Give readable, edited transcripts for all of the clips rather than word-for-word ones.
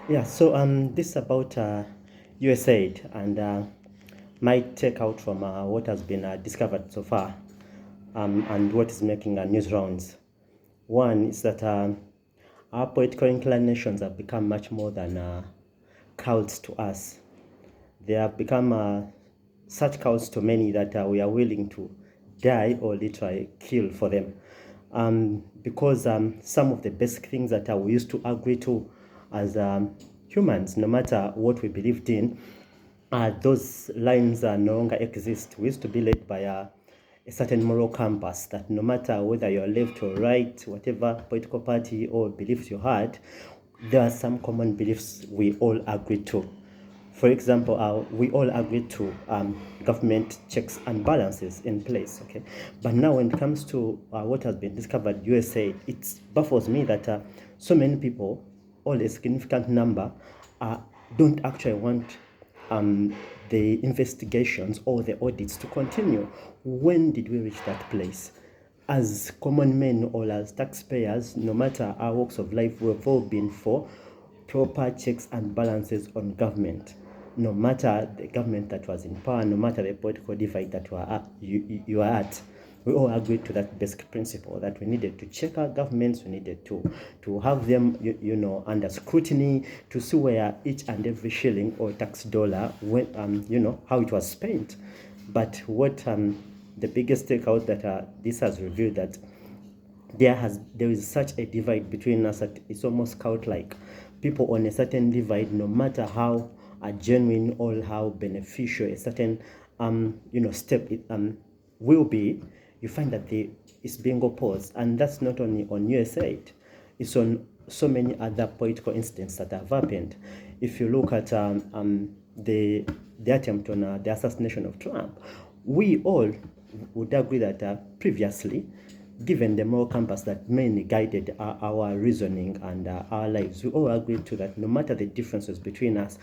Yeah, so this is about USAID and my take out from what has been discovered so far and what is making news rounds. One is that our political inclinations have become much more than cults to us. They have become such cults to many that we are willing to die or literally kill for them. Because some of the basic things that we used to agree to as humans, no matter what we believed in, those lines no longer exist. We used to be led by a certain moral compass that no matter whether you're left or right, whatever political party or beliefs you had, there are some common beliefs we all agree to. For example, we all agree to government checks and balances in place, okay? But now when it comes to what has been discovered, USA, it baffles me that so many people, all a significant number, don't actually want the investigations or the audits to continue. When did we reach that place? As common men or as taxpayers, no matter our walks of life, we've all been for proper checks and balances on government. No matter the government that was in power, no matter the political divide that you are at, we all agreed to that basic principle that we needed to check our governments, we needed to have them, under scrutiny to see where each and every shilling or tax dollar went, how it was spent. But what the biggest takeout that this has revealed that there is such a divide between us that it's almost cult-like. People on a certain divide, no matter how genuine or how beneficial a certain step it will be, you find that it's being opposed, and that's not only on USAID, it's on so many other political incidents that have happened. If you look at the attempt on the assassination of Trump, we all would agree that previously, given the moral compass that mainly guided our reasoning and our lives, we all agreed to that no matter the differences between us,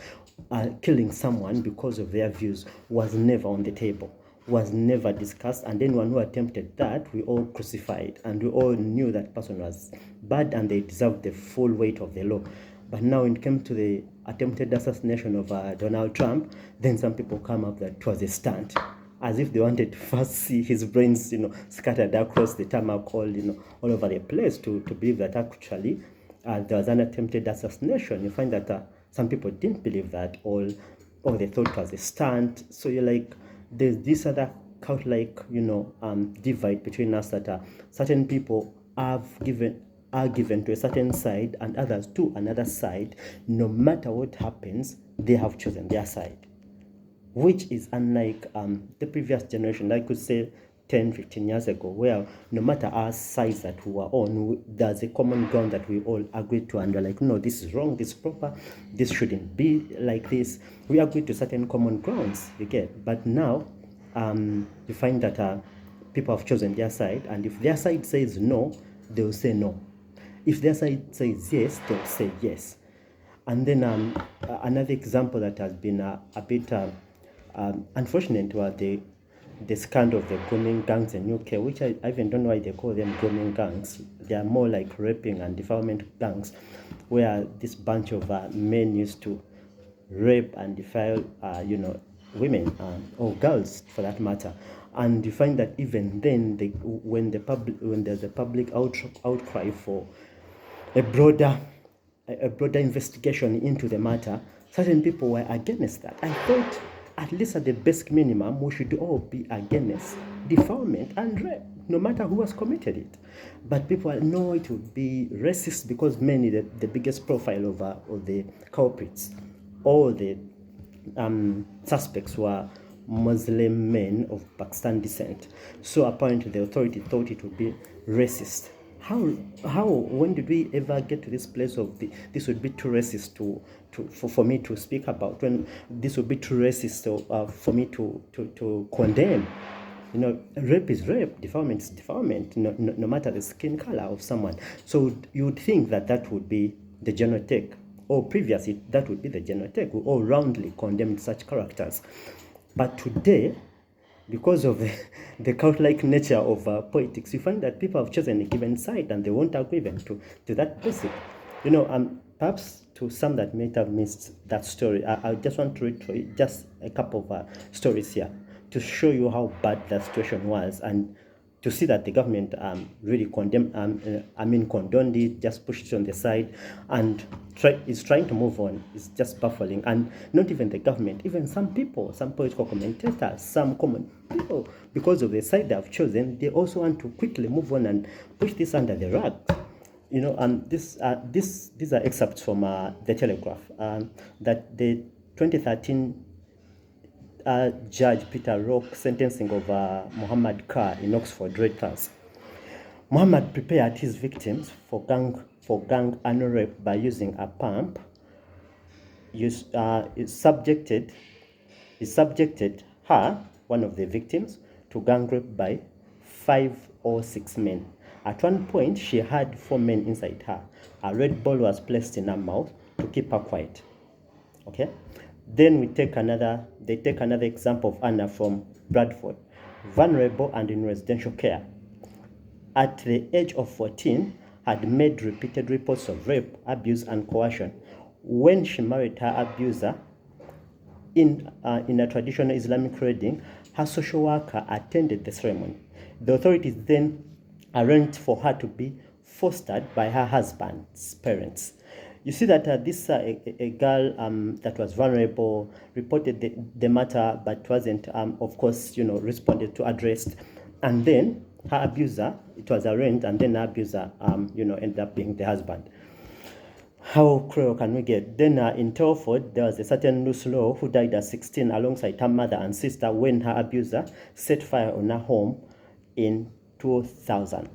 killing someone because of their views was never on the table, was never discussed, and anyone who attempted that, we all crucified, and we all knew that person was bad and they deserved the full weight of the law. But now when it came to the attempted assassination of Donald Trump, then some people come up that it was a stunt, as if they wanted to first see his brains, scattered across the tarmac, all over the place, to believe that actually there was an attempted assassination. You find that some people didn't believe that, or they thought it was a stunt. So you're like, there's this other cult-like, divide between us that certain people are given to a certain side and others to another side. No matter what happens, they have chosen their side, which is unlike the previous generation, I could say 10, 15 years ago, where no matter our sides that we were on, there's a common ground that we all agreed to, and we're like, no, this is wrong, this is proper, this shouldn't be like this. We agreed to certain common grounds, you get. But now, you find that people have chosen their side, and if their side says no, they'll say no. If their side says yes, they'll say yes. And then another example that has been a bit unfortunate was the scandal of the grooming gangs in UK, which I even don't know why they call them grooming gangs. They are more like raping and defilement gangs, where this bunch of men used to rape and defile, women or girls for that matter. And you find that even then, when there's a public outcry for a broader investigation into the matter, certain people were against that. I thought, at least at the basic minimum, we should all be against defilement and rape, no matter who has committed it. But people know it would be racist because mainly the biggest profile of the culprits, all the suspects were Muslim men of Pakistan descent. So apparently the authority thought it would be racist. How when did we ever get to this place of this would be too racist for me to speak about, when this would be too racist for me to condemn? Rape is rape, defilement is defilement, no matter the skin color of someone. So you would think that would be the general take, or previously that would be the general take. We all roundly condemned such characters. But today, because of the cult-like nature of politics, you find that people have chosen a given side and they won't agree even to that basic. Perhaps to some that may have missed that story, I just want to read for you just a couple of stories here to show you how bad that situation was, and to see that the government really condoned it, just pushed it on the side, and is trying to move on. It's just baffling. And not even the government, even some people, some political commentators, some common people, because of the side they have chosen, they also want to quickly move on and push this under the rug. You know, these are excerpts from the Telegraph, that the 2013 Judge Peter Rock sentencing of Muhammad Carr in Oxford read thus: Muhammad prepared his victims for gang anal rape by using a pump. Is subjected her, one of the victims, to gang rape by 5 or 6 men. At one point, she had 4 men inside her. A red ball was placed in her mouth to keep her quiet. Okay. Then they take another example of Anna from Bradford, vulnerable and in residential care. At the age of 14, had made repeated reports of rape, abuse, and coercion. When she married her abuser in a traditional Islamic wedding, her social worker attended the ceremony. The authorities then arranged for her to be fostered by her husband's parents. You see that this a girl that was vulnerable reported the matter, but wasn't, of course, responded to, addressed. And then her abuser, it was arranged, and then her abuser, ended up being the husband. How cruel can we get? Then in Telford, there was a certain Nuslo who died at 16 alongside her mother and sister when her abuser set fire on her home in 2000.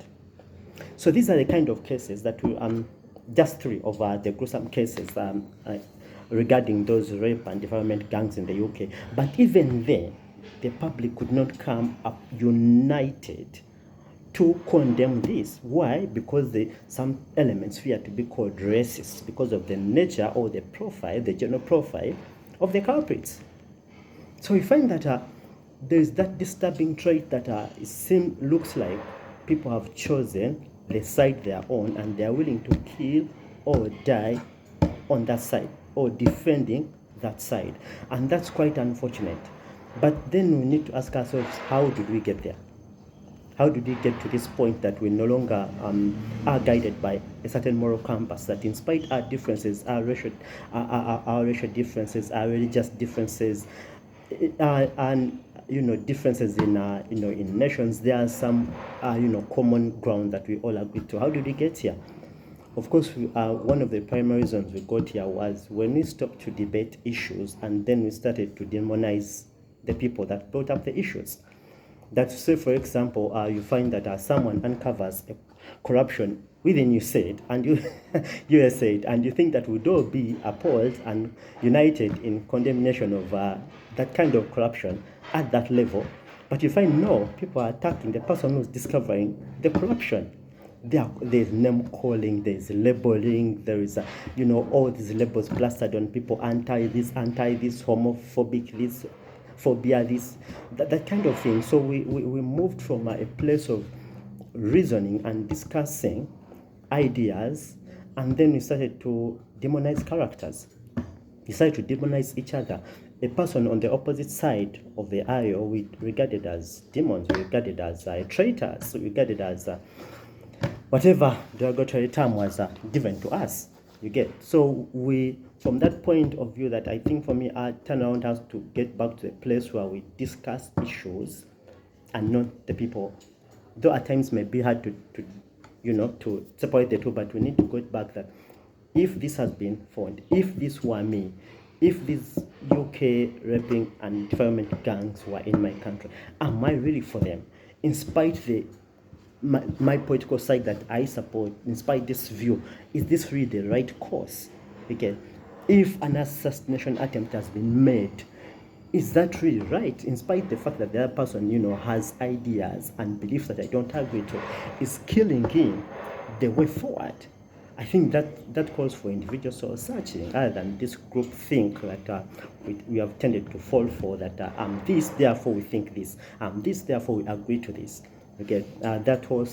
So these are the kind of cases that we just 3 of the gruesome cases regarding those rape and defilement gangs in the UK. But even then, the public could not come up united to condemn this. Why? Because some elements fear to be called racist because of the nature or the profile, the general profile of the culprits. So we find that there is that disturbing trait that looks like people have chosen the side they are on, and they are willing to kill or die on that side or defending that side. And that's quite unfortunate. But then we need to ask ourselves, how did we get there? How did we get to this point that we no longer are guided by a certain moral compass, that in spite our differences, our racial differences, our religious differences, and differences in in nations, there are some common ground that we all agree to. How did we get here? Of course, one of the primary reasons we got here was when we stopped to debate issues, and then we started to demonize the people that brought up the issues. That, say, for example, you find that someone uncovers a corruption within USAID, and you think that we'd all be appalled and united in condemnation of that kind of corruption at that level. But you find, no, people are attacking the person who's discovering the corruption. There's name calling, there's labeling, there is all these labels plastered on people: anti-this, homophobic, this, phobia, this, that kind of thing. So we moved from a place of reasoning and discussing ideas, and then we started to demonize characters. We started to demonize each other. A person on the opposite side of the aisle we regarded as demons, we regarded as traitors, we regarded as whatever derogatory term was given to us. You get? So from that point of view, that I think for me, our turnaround has to get back to a place where we discuss issues and not the people. Though at times may be hard to separate the two, but we need to go back that if this has been found, if this were me, if these UK raping and defilement gangs were in my country, am I really for them? In spite my political side that I support, in spite this view, is this really the right course? Again, if an assassination attempt has been made, is that really right? In spite the fact that the other person, has ideas and beliefs that I don't agree to, is killing him the way forward? I think that calls for individual soul searching, rather than this group think that we have tended to fall for, that this, therefore we think this, this, therefore we agree to this. Okay, that whole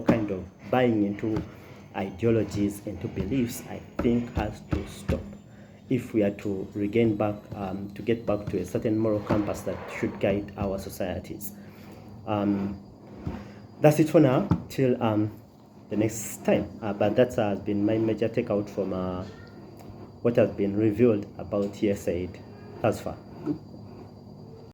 kind of buying into ideologies, into beliefs, I think has to stop if we are to regain back, to get back to a certain moral compass that should guide our societies. That's it for now, till the next time. But that has been my major takeout from what has been revealed about USAID thus far.